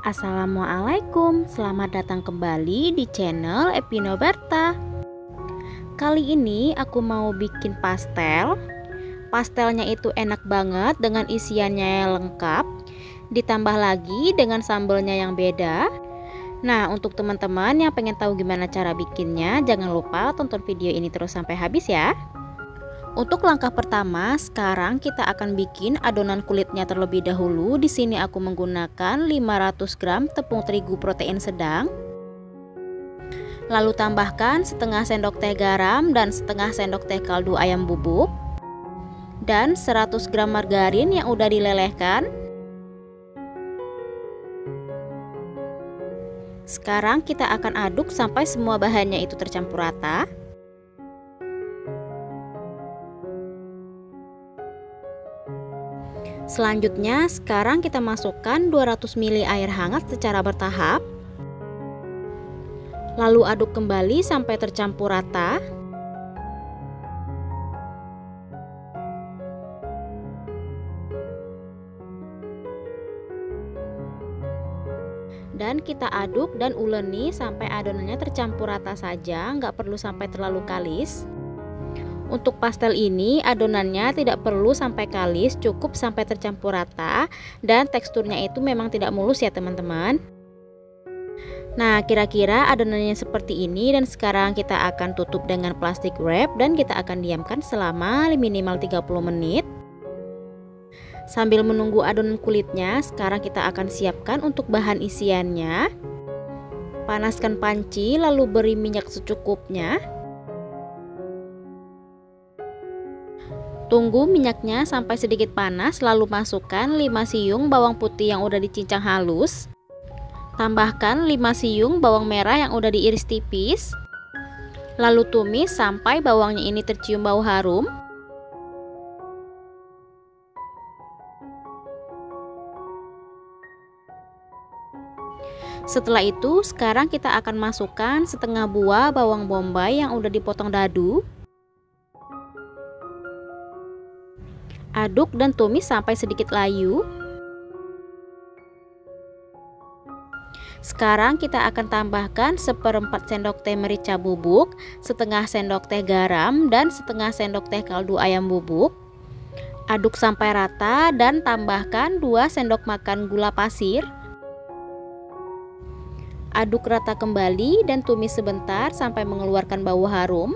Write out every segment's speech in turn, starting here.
Assalamualaikum, selamat datang kembali di channel Epino Berta. Kali ini aku mau bikin pastel. Pastelnya itu enak banget dengan isiannya yang lengkap, ditambah lagi dengan sambelnya yang beda. Nah, untuk teman-teman yang pengen tahu gimana cara bikinnya, jangan lupa tonton video ini terus sampai habis ya. Untuk langkah pertama, sekarang kita akan bikin adonan kulitnya terlebih dahulu. Di sini aku menggunakan 500 gram tepung terigu protein sedang. Lalu tambahkan setengah sendok teh garam dan setengah sendok teh kaldu ayam bubuk. Dan 100 gram margarin yang udah dilelehkan. Sekarang kita akan aduk sampai semua bahannya itu tercampur rata. Selanjutnya, sekarang kita masukkan 200 ml air hangat secara bertahap. Lalu aduk kembali sampai tercampur rata. Dan kita aduk dan uleni sampai adonannya tercampur rata saja, nggak perlu sampai terlalu kalis. Untuk pastel ini adonannya tidak perlu sampai kalis, cukup sampai tercampur rata, dan teksturnya itu memang tidak mulus ya teman-teman. Nah, kira-kira adonannya seperti ini, dan sekarang kita akan tutup dengan plastik wrap dan kita akan diamkan selama minimal 30 menit. Sambil menunggu adonan kulitnya, sekarang kita akan siapkan untuk bahan isiannya. Panaskan panci lalu beri minyak secukupnya. Tunggu minyaknya sampai sedikit panas, lalu masukkan 5 siung bawang putih yang udah dicincang halus. Tambahkan 5 siung bawang merah yang udah diiris tipis. Lalu tumis sampai bawangnya ini tercium bau harum. Setelah itu, sekarang kita akan masukkan setengah buah bawang bombay yang udah dipotong dadu. Aduk dan tumis sampai sedikit layu. Sekarang kita akan tambahkan 1/4 sendok teh merica bubuk, setengah sendok teh garam, dan setengah sendok teh kaldu ayam bubuk. Aduk sampai rata dan tambahkan 2 sendok makan gula pasir. Aduk rata kembali dan tumis sebentar sampai mengeluarkan bau harum.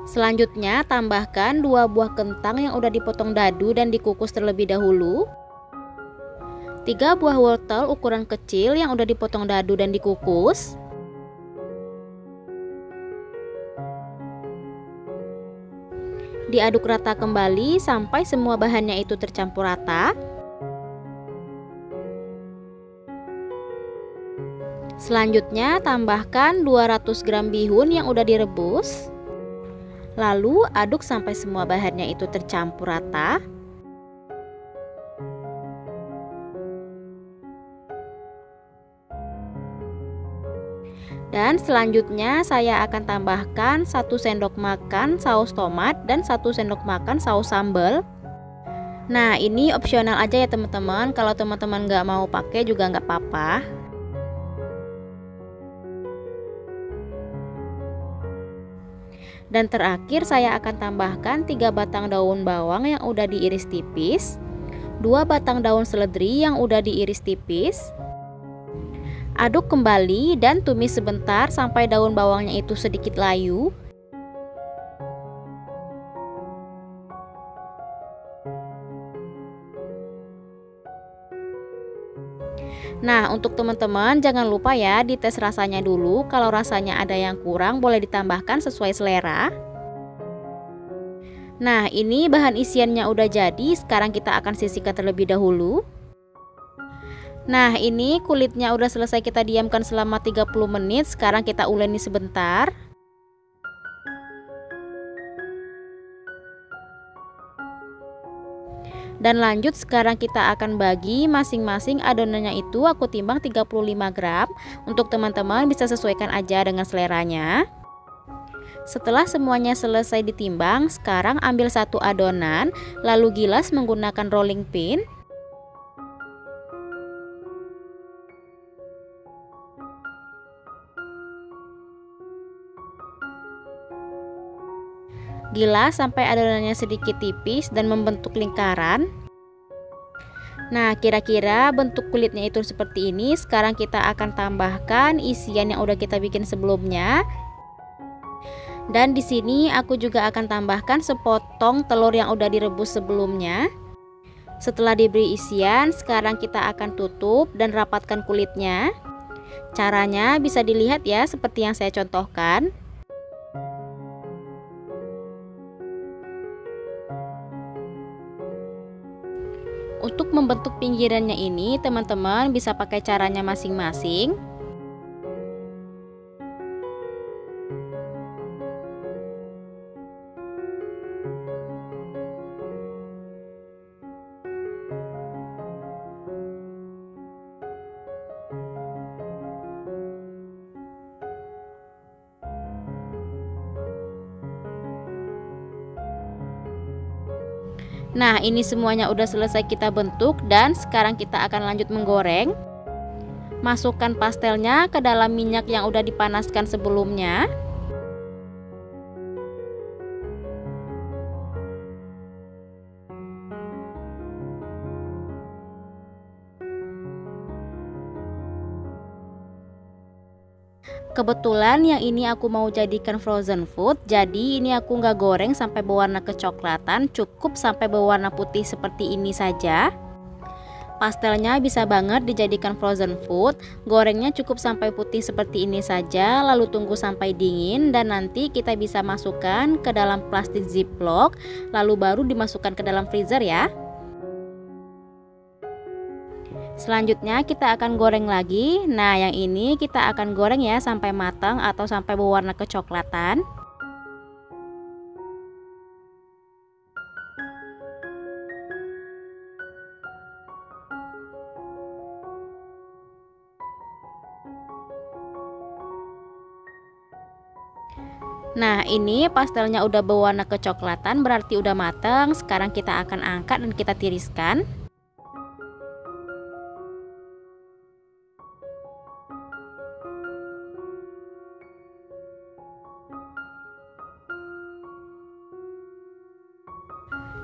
Selanjutnya tambahkan 2 buah kentang yang udah dipotong dadu dan dikukus terlebih dahulu. 3 buah wortel ukuran kecil yang udah dipotong dadu dan dikukus. Diaduk rata kembali sampai semua bahannya itu tercampur rata. Selanjutnya tambahkan 200 gram bihun yang udah direbus. Lalu aduk sampai semua bahannya itu tercampur rata. Dan selanjutnya saya akan tambahkan 1 sendok makan saus tomat dan 1 sendok makan saus sambal. Nah, ini opsional aja ya teman-teman. Kalau teman-teman nggak mau pakai juga nggak apa-apa. Dan terakhir saya akan tambahkan 3 batang daun bawang yang udah diiris tipis, 2 batang daun seledri yang udah diiris tipis. Aduk kembali dan tumis sebentar sampai daun bawangnya itu sedikit layu. Nah, untuk teman-teman jangan lupa ya dites rasanya dulu. Kalau rasanya ada yang kurang boleh ditambahkan sesuai selera. Nah, ini bahan isiannya udah jadi. Sekarang kita akan sisihkan terlebih dahulu. Nah, ini kulitnya udah selesai kita diamkan selama 30 menit. Sekarang kita uleni sebentar. Dan lanjut, sekarang kita akan bagi masing-masing adonannya itu aku timbang 35 gram. Untuk teman-teman bisa sesuaikan aja dengan seleranya. Setelah semuanya selesai ditimbang, sekarang ambil satu adonan, lalu gilas menggunakan rolling pin. Gilas sampai adonannya sedikit tipis dan membentuk lingkaran. Nah, kira-kira bentuk kulitnya itu seperti ini. Sekarang kita akan tambahkan isian yang udah kita bikin sebelumnya. Dan di sini aku juga akan tambahkan sepotong telur yang udah direbus sebelumnya. Setelah diberi isian, sekarang kita akan tutup dan rapatkan kulitnya. Caranya bisa dilihat ya, seperti yang saya contohkan. Untuk membentuk pinggirannya ini, teman-teman bisa pakai caranya masing-masing. Nah, ini semuanya udah selesai kita bentuk dan sekarang kita akan lanjut menggoreng. Masukkan pastelnya ke dalam minyak yang udah dipanaskan sebelumnya. Kebetulan yang ini aku mau jadikan frozen food, jadi ini aku nggak goreng sampai berwarna kecoklatan, cukup sampai berwarna putih seperti ini saja. Pastelnya bisa banget dijadikan frozen food, gorengnya cukup sampai putih seperti ini saja, lalu tunggu sampai dingin dan nanti kita bisa masukkan ke dalam plastik ziplock, lalu baru dimasukkan ke dalam freezer ya. Selanjutnya kita akan goreng lagi. Nah, yang ini kita akan goreng ya sampai matang atau sampai berwarna kecoklatan. Nah, ini pastelnya udah berwarna kecoklatan, berarti udah matang. Sekarang kita akan angkat dan kita tiriskan.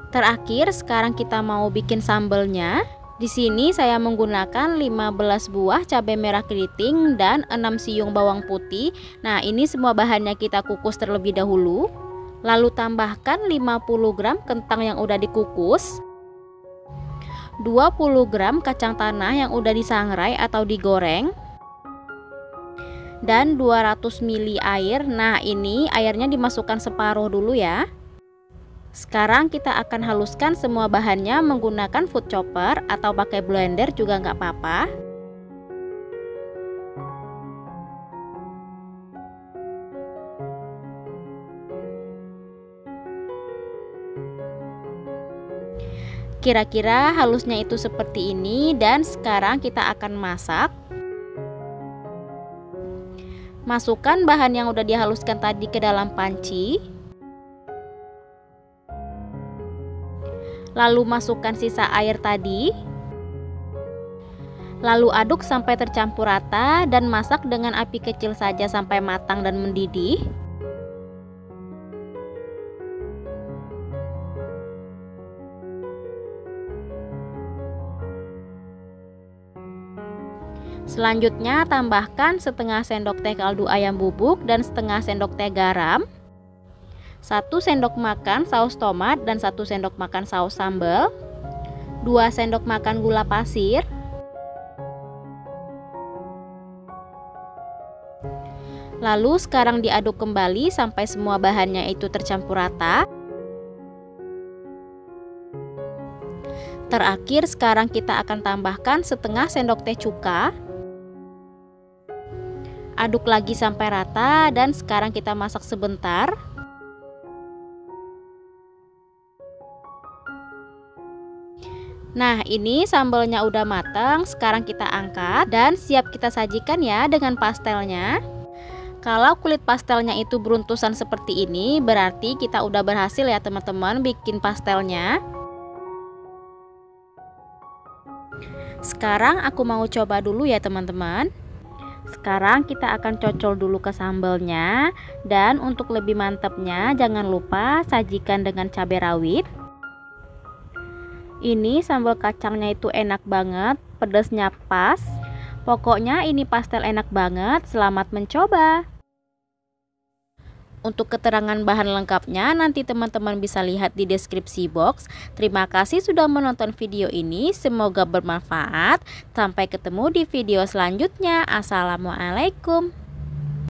Terakhir, sekarang kita mau bikin sambelnya. Di sini saya menggunakan 15 buah cabai merah keriting dan 6 siung bawang putih. Nah, ini semua bahannya kita kukus terlebih dahulu. Lalu tambahkan 50 gram kentang yang udah dikukus, 20 gram kacang tanah yang udah disangrai atau digoreng, dan 200 ml air. Nah, ini airnya dimasukkan separuh dulu ya. Sekarang kita akan haluskan semua bahannya menggunakan food chopper atau pakai blender juga nggak apa-apa. Kira-kira halusnya itu seperti ini dan sekarang kita akan masak. Masukkan bahan yang udah dihaluskan tadi ke dalam panci. Lalu masukkan sisa air tadi. Lalu aduk sampai tercampur rata dan masak dengan api kecil saja sampai matang dan mendidih. Selanjutnya tambahkan setengah sendok teh kaldu ayam bubuk dan setengah sendok teh garam, 1 sendok makan saus tomat dan 1 sendok makan saus sambal, 2 sendok makan gula pasir, lalu sekarang diaduk kembali sampai semua bahannya itu tercampur rata. Terakhir sekarang kita akan tambahkan setengah sendok teh cuka. Aduk lagi sampai rata dan sekarang kita masak sebentar. Nah, ini sambalnya udah matang. Sekarang kita angkat dan siap kita sajikan ya dengan pastelnya. Kalau kulit pastelnya itu beruntusan seperti ini, berarti kita udah berhasil ya teman-teman bikin pastelnya. Sekarang aku mau coba dulu ya teman-teman. Sekarang kita akan cocol dulu ke sambalnya. Dan untuk lebih mantapnya, jangan lupa sajikan dengan cabai rawit. Ini sambal kacangnya itu enak banget, pedasnya pas. Pokoknya ini pastel enak banget, selamat mencoba. Untuk keterangan bahan lengkapnya nanti teman-teman bisa lihat di deskripsi box. Terima kasih sudah menonton video ini, semoga bermanfaat. Sampai ketemu di video selanjutnya. Assalamualaikum.